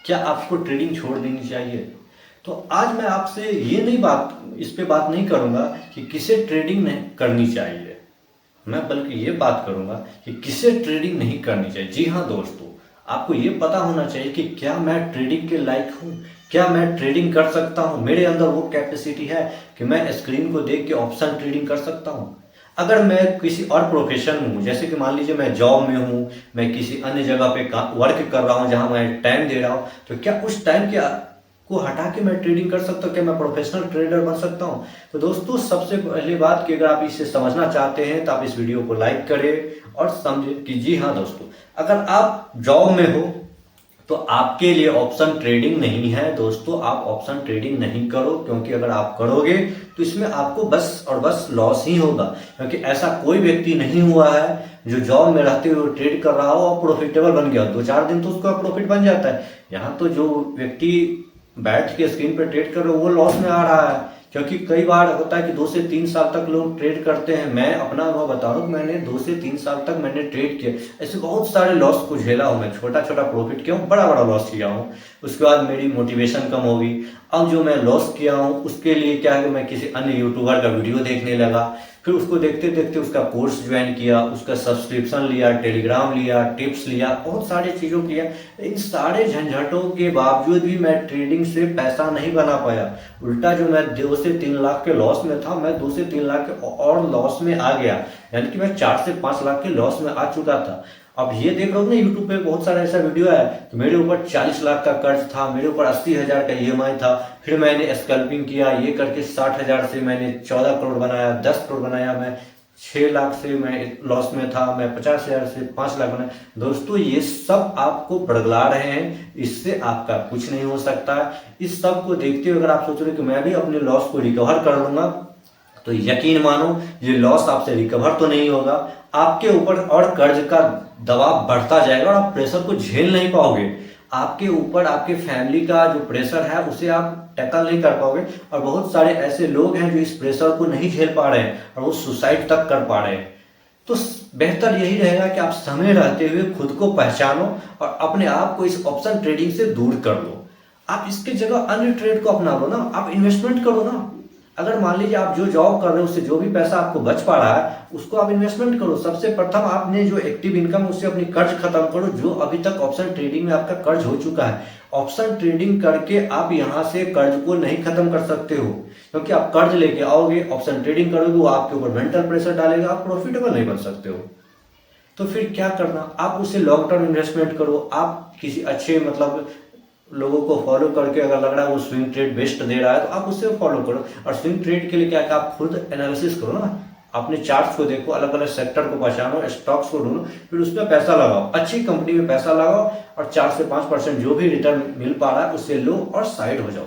क्या आपको ट्रेडिंग छोड़ देनी चाहिए? तो आज मैं आपसे ये नहीं इस पे बात नहीं करूंगा कि किसे ट्रेडिंग नहीं करनी चाहिए। मैं बल्कि ये बात करूंगा कि किसे ट्रेडिंग नहीं करनी चाहिए। जी हाँ दोस्तों, आपको ये पता होना चाहिए कि क्या मैं ट्रेडिंग के लायक हूँ, क्या मैं ट्रेडिंग कर सकता हूँ, मेरे अंदर वो कैपेसिटी है कि मैं स्क्रीन को देख के ऑप्शन ट्रेडिंग कर सकता हूँ। अगर मैं किसी और प्रोफेशन में हूँ, जैसे कि मान लीजिए मैं जॉब में हूँ, मैं किसी अन्य जगह पे वर्क कर रहा हूँ जहाँ मैं टाइम दे रहा हूँ, तो क्या उस टाइम के को हटा के मैं ट्रेडिंग कर सकता हूँ? क्या मैं प्रोफेशनल ट्रेडर बन सकता हूँ? तो दोस्तों, सबसे पहली बात कि अगर आप इसे समझना चाहते हैं तो आप इस वीडियो को लाइक करें और समझें कि जी हाँ दोस्तों, अगर आप जॉब में हो तो आपके लिए ऑप्शन ट्रेडिंग नहीं है। दोस्तों, आप ऑप्शन ट्रेडिंग नहीं करो, क्योंकि अगर आप करोगे तो इसमें आपको बस और बस लॉस ही होगा। क्योंकि ऐसा कोई व्यक्ति नहीं हुआ है जो जॉब में रहते हुए ट्रेड कर रहा हो और प्रॉफिटेबल बन गया, 2-4 दिन तो उसका प्रॉफिट बन जाता है। यहाँ तो जो व्यक्ति बैठ के स्क्रीन पर ट्रेड कर रहे हो वो लॉस में आ रहा है। क्योंकि कई बार होता है कि 2 से 3 साल तक लोग ट्रेड करते हैं। मैं अपना अनुभव बता रहा हूँ, मैंने 2 से 3 साल तक मैंने ट्रेड किया, ऐसे बहुत सारे लॉस को झेला हूँ। मैं छोटा छोटा प्रॉफिट किया हूँ, बड़ा बड़ा लॉस किया हूँ। उसके बाद मेरी मोटिवेशन कम होगी। अब जो मैं लॉस किया हूँ उसके लिए क्या है कि मैं किसी अन्य यूट्यूबर का वीडियो देखने लगा, फिर उसको देखते देखते उसका कोर्स ज्वाइन किया, उसका सब्सक्रिप्शन लिया, टेलीग्राम लिया, टिप्स लिया, बहुत सारी चीज़ों किया। इन सारे झंझटों के बावजूद भी मैं ट्रेडिंग से पैसा नहीं बना पाया। उल्टा जो मैं 2 से 3 लाख के लॉस में था, मैं 2 से 3 लाख के और लॉस में आ गया। यानी कि मैं 4 से 5 लाख के लॉस में आ चुका था। अब ये देख रहा हूँ ना, यूट्यूब पे बहुत सारा ऐसा वीडियो है कि मेरे ऊपर 40 लाख का कर्ज था, मेरे ऊपर 80 हजार का ईएमआई था, फिर मैंने स्कैल्पिंग किया, ये करके 60 हजार से मैंने 14 करोड़ बनाया, 10 करोड़ बनाया। मैं 6 लाख से मैं लॉस में था, मैं 50 हजार से 5 लाख बनाया। दोस्तों, ये सब आपको बड़गला रहे हैं, इससे आपका कुछ नहीं हो सकता। इस सब को देखते हुए अगर आप सोच रहे हो कि मैं भी अपने लॉस को रिकवर कर लूंगा, तो यकीन मानो ये लॉस आपसे रिकवर तो नहीं होगा। आपके ऊपर और कर्ज का दबाव बढ़ता जाएगा और आप प्रेशर को झेल नहीं पाओगे। आपके ऊपर आपके फैमिली का जो प्रेशर है उसे आप टैकल नहीं कर पाओगे। और बहुत सारे ऐसे लोग हैं जो इस प्रेशर को नहीं झेल पा रहे हैं और वो सुसाइड तक कर पा रहे हैं। तो बेहतर यही रहेगा कि आप समय रहते हुए खुद को पहचानो और अपने आप को इस ऑप्शन ट्रेडिंग से दूर कर लो। आप इसके जगह अन्य ट्रेड को अपना लो ना, आप इन्वेस्टमेंट करो ना। अगर मान लीजिए आप जो जॉब कर रहे हो उससे जो भी पैसा आपको बच पा रहा है उसको आप इन्वेस्टमेंट करो। सबसे प्रथम आपने जो एक्टिव इनकम उससे अपनी कर्ज खत्म करो, जो अभी तक ऑप्शन ट्रेडिंग में आपका कर्ज हो चुका है। ऑप्शन ट्रेडिंग करके आप यहाँ से कर्ज को नहीं खत्म कर सकते हो, क्योंकि आप कर्ज लेके आओगे, ऑप्शन ट्रेडिंग करोगे, वो आपके ऊपर मेंटल प्रेशर डालेगा, आप प्रॉफिटेबल नहीं बन सकते हो। तो फिर क्या करना, आप उसे लॉन्ग टर्म इन्वेस्टमेंट करो। आप किसी अच्छे लोगों को फॉलो करके, अगर लग रहा है वो स्विंग ट्रेड बेस्ट दे रहा है तो आप उससे फॉलो करो। और स्विंग ट्रेड के लिए क्या आप खुद एनालिसिस करो ना, अपने चार्ट्स को देखो, अलग अलग सेक्टर को पहचानो, स्टॉक्स को ढूंढो, फिर उसमें पैसा लगाओ, अच्छी कंपनी में पैसा लगाओ और 4 से 5% जो भी रिटर्न मिल पा रहा है उससे लो और साइड हो जाओ।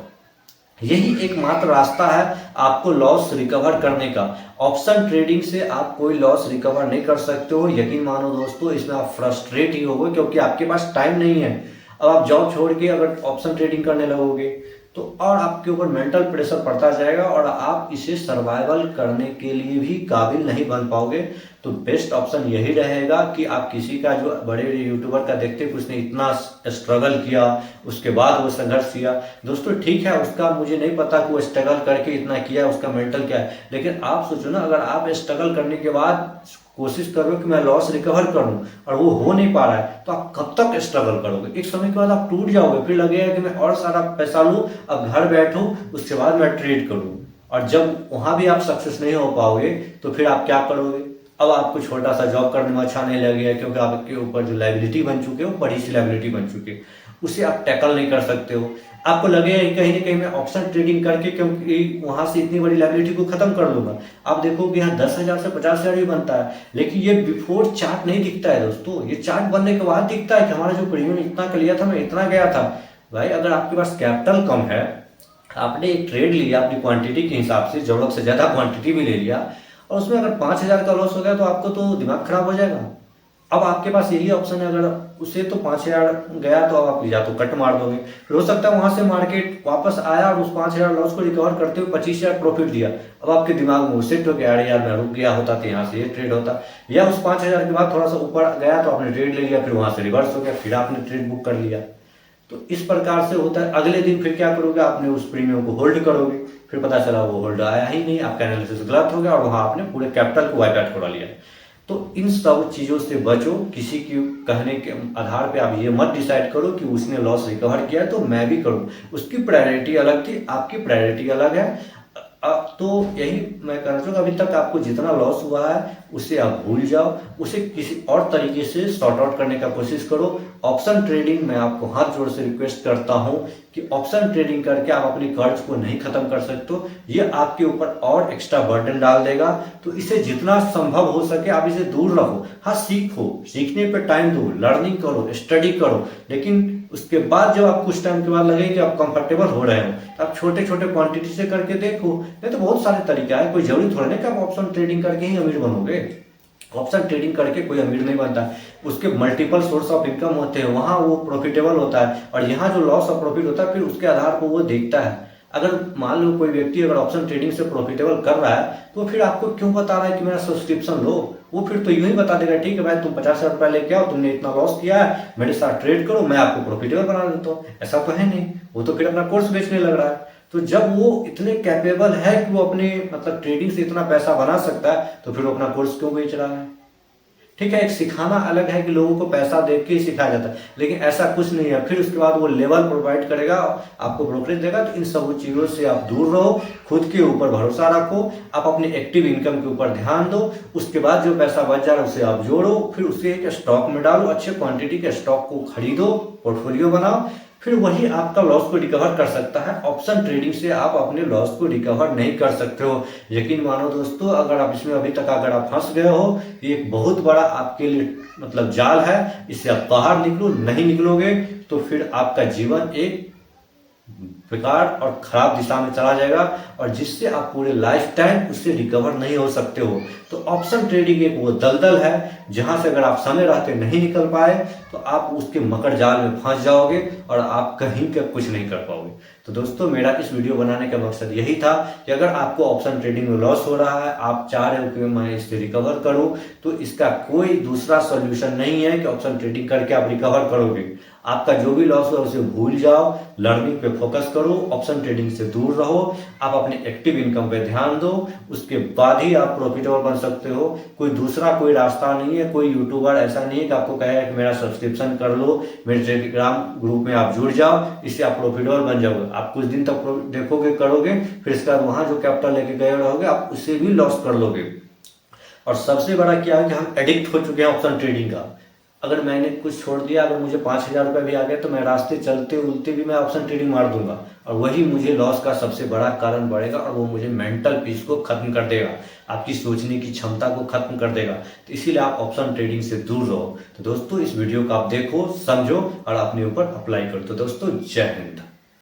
यही एकमात्र रास्ता है आपको लॉस रिकवर करने का। ऑप्शन ट्रेडिंग से आप कोई लॉस रिकवर नहीं कर सकते हो। यकीन मानो दोस्तों, इसमें आप फ्रस्ट्रेट ही होगे, क्योंकि आपके पास टाइम नहीं है। अब आप जॉब छोड़ के अगर ऑप्शन ट्रेडिंग करने लगोगे तो और आपके ऊपर मेंटल प्रेशर पड़ता जाएगा और आप इसे सर्वाइवल करने के लिए भी काबिल नहीं बन पाओगे। तो बेस्ट ऑप्शन यही रहेगा कि आप किसी का, जो बड़े बड़े यूट्यूबर का देखते हैं कि उसने इतना स्ट्रगल किया, उसके बाद वो संघर्ष किया। दोस्तों ठीक है, उसका मुझे नहीं पता कि वो स्ट्रगल करके इतना किया, उसका मेंटल क्या है, लेकिन आप सोचो ना, अगर आप स्ट्रगल करने के बाद कोशिश करो कि मैं लॉस रिकवर करूं और वो हो नहीं पा रहा है, तो आप कब तक स्ट्रगल करोगे? एक समय के बाद आप टूट जाओगे, फिर लगेगा कि मैं और सारा पैसा लूं, अब घर बैठूं, उसके बाद मैं ट्रेड करूं। और जब वहां भी आप सक्सेस नहीं हो पाओगे तो फिर आप क्या करोगे? अब आपको छोटा सा जॉब करने में अच्छा नहीं लगेगा, क्योंकि आपके ऊपर जो लाइबिलिटी बन चुकी है वो बड़ी सी लाइबिलिटी बन चुकी है, उसे आप टैकल नहीं कर सकते हो। आपको लगेगा कहीं ना कहीं मैं ऑप्शन ट्रेडिंग करके, क्योंकि वहां से इतनी बड़ी लाइबिलिटी को खत्म कर लूंगा। आप देखोगे यहाँ 10 हजार से 50 हजार भी बनता है, लेकिन ये बिफोर चार्ट नहीं दिखता है दोस्तों। ये चार्ट बनने के बाद दिखता है कि हमारा जो प्रीमियम इतना का लिया था, मैं इतना गया था। भाई, अगर आपके पास कैपिटल कम है, आपने एक ट्रेड लिया अपनी क्वांटिटी के हिसाब से, जरूरत से ज्यादा क्वांटिटी भी ले लिया और उसमें अगर 5 हजार का लॉस हो गया तो आपको तो दिमाग खराब हो जाएगा। अब आपके पास यही ऑप्शन है, अगर उसे तो 5 हजार गया तो अब आप या तो कट मार दोगे, फिर हो सकता है वहां से मार्केट वापस आया और उस 5 हजार लॉस को रिकवर करते हुए 25 हजार प्रॉफिट दिया। अब आपके दिमाग में सेट हो गया, अरे यार मैं रुक गया होता तो यहाँ से ये ट्रेड होता। या उस 5 हजार के बाद थोड़ा सा ऊपर गया तो आपने ट्रेड ले लिया, फिर वहां से रिवर्स हो गया, फिर आपने ट्रेड बुक कर लिया। तो इस प्रकार से होता है। अगले दिन फिर क्या करोगे, आपने उस प्रीमियम को होल्ड करोगे, फिर पता चला वो होल्ड आया ही नहीं, आपका एनालिसिस गलत हो गया और वहाँ आपने पूरे कैपिटल को वाइप आउट करा लिया। तो इन सब चीज़ों से बचो। किसी की कहने के आधार पे आप ये मत डिसाइड करो कि उसने लॉस रिकवर किया तो मैं भी करूँ। उसकी प्रायोरिटी अलग थी, आपकी प्रायोरिटी अलग है। तो यही मैं कहना चाहूँगा, अभी तक आपको जितना लॉस हुआ है उसे आप भूल जाओ, उसे किसी और तरीके से सॉर्ट आउट करने का कोशिश करो। ऑप्शन ट्रेडिंग मैं आपको हाथ जोड़ से रिक्वेस्ट करता हूँ कि ऑप्शन ट्रेडिंग करके आप अपनी कर्ज को नहीं खत्म कर सकते हो, ये आपके ऊपर और एक्स्ट्रा बर्डन डाल देगा। तो इसे जितना संभव हो सके आप इसे दूर रखो। हाँ, सीखो, सीखने पे टाइम दो, लर्निंग करो, स्टडी करो, लेकिन उसके बाद जब आप कुछ टाइम के बाद लगे कि आप कंफर्टेबल हो रहे हो तो आप छोटे छोटे क्वांटिटी से करके देखो। नहीं तो बहुत सारे तरीके हैं, कोई जरूरी थोड़ा नहीं कि आप ऑप्शन ट्रेडिंग करके ही अमीर बनोगे। ऑप्शन ट्रेडिंग करके कोई अमीर नहीं बनता, उसके मल्टीपल सोर्स ऑफ इनकम होते हैं, वहाँ वो प्रॉफिटेबल होता है। और यहाँ जो लॉस ऑफ प्रॉफिट होता है फिर उसके आधार पर वो देखता है। अगर मान लो कोई व्यक्ति अगर ऑप्शन ट्रेडिंग से प्रॉफिटेबल कर रहा है तो फिर आपको क्यों बता रहा है कि मेरा सब्सक्रिप्शन लो? वो फिर तो यूं ही बता देगा, ठीक है भाई तुम 50,000 रुपया लेके आओ, तुमने इतना लॉस किया है, मेरे साथ ट्रेड करो, मैं आपको प्रॉफिटेबल बना देता हूँ। ऐसा तो है नहीं, वो तो फिर अपना कोर्स बेचने लग रहा है। तो जब वो इतने कैपेबल है कि वो अपने मतलब ट्रेडिंग से इतना पैसा बना सकता है तो फिर वो अपना कोर्स क्यों बेच रहा है? ठीक है, एक सिखाना अलग है कि लोगों को पैसा दे के ही सिखाया जाता है, लेकिन ऐसा कुछ नहीं है। फिर उसके बाद वो लेवल प्रोवाइड करेगा, आपको ब्रोकरेज देगा। तो इन सब चीज़ों से आप दूर रहो, खुद के ऊपर भरोसा रखो, आप अपने एक्टिव इनकम के ऊपर ध्यान दो। उसके बाद जो पैसा बच जा रहा है उसे आप जोड़ो, फिर उसे एक स्टॉक में डालो, अच्छे क्वांटिटी के स्टॉक को खरीदो, पोर्टफोलियो बनाओ, फिर वही आपका लॉस को रिकवर कर सकता है। ऑप्शन ट्रेडिंग से आप अपने लॉस को रिकवर नहीं कर सकते हो। यकीन मानो दोस्तों, अगर आप इसमें अभी तक अगर आप फंस गए हो, ये एक बहुत बड़ा आपके लिए मतलब जाल है, इससे आप बाहर निकलो। नहीं निकलोगे तो फिर आपका जीवन एक बेकार और खराब दिशा में चला जाएगा, और जिससे आप पूरे लाइफ टाइम उससे रिकवर नहीं हो सकते हो। तो ऑप्शन ट्रेडिंग एक वो दलदल है जहां से अगर आप समय रहते नहीं निकल पाए तो आप उसके मकर जाल में फंस जाओगे और आप कहीं का कुछ नहीं कर पाओगे। तो दोस्तों, मेरा इस वीडियो बनाने का मकसद यही था कि अगर आपको ऑप्शन ट्रेडिंग में लॉस हो रहा है, आप चाह रहे हो कि मैं इससे रिकवर करूं, तो इसका कोई दूसरा सॉल्यूशन नहीं है कि ऑप्शन ट्रेडिंग करके आप रिकवर करोगे। आपका जो भी लॉस हुआ उसे भूल जाओ, लर्निंग पे फोकस करो, ऑप्शन ट्रेडिंग से दूर रहो, आप अपने एक्टिव इनकम पे ध्यान दो, उसके बाद ही आप प्रॉफिटेबल बन सकते हो। कोई दूसरा कोई रास्ता नहीं है, कोई यूट्यूबर ऐसा नहीं है कि आपको कहेगा कि मेरा सब्सक्रिप्शन कर लो, मेरे टेलीग्राम ग्रुप में आप जुड़ जाओ, इससे आप प्रॉफिटेबल बन जाओगे। आप कुछ दिन तक देखोगे, करोगे, फिर इसके बाद वहाँ जो कैपिटल लेके गए रहोगे आप उससे भी लॉस कर लोगे। और सबसे बड़ा क्या है कि हम एडिक्ट हो चुके हैं ऑप्शन ट्रेडिंग का। अगर मैंने कुछ छोड़ दिया, अगर मुझे 5,000 रुपये भी आ गए तो मैं रास्ते चलते उलते भी मैं ऑप्शन ट्रेडिंग मार दूंगा, और वही मुझे लॉस का सबसे बड़ा कारण बढ़ेगा, और वो मुझे मेंटल पीस को खत्म कर देगा, आपकी सोचने की क्षमता को खत्म कर देगा। तो इसीलिए आप ऑप्शन ट्रेडिंग से दूर रहो। तो दोस्तों, इस वीडियो को आप देखो, समझो और अपने ऊपर अप्लाई करो। तो दोस्तों, जय हिंद।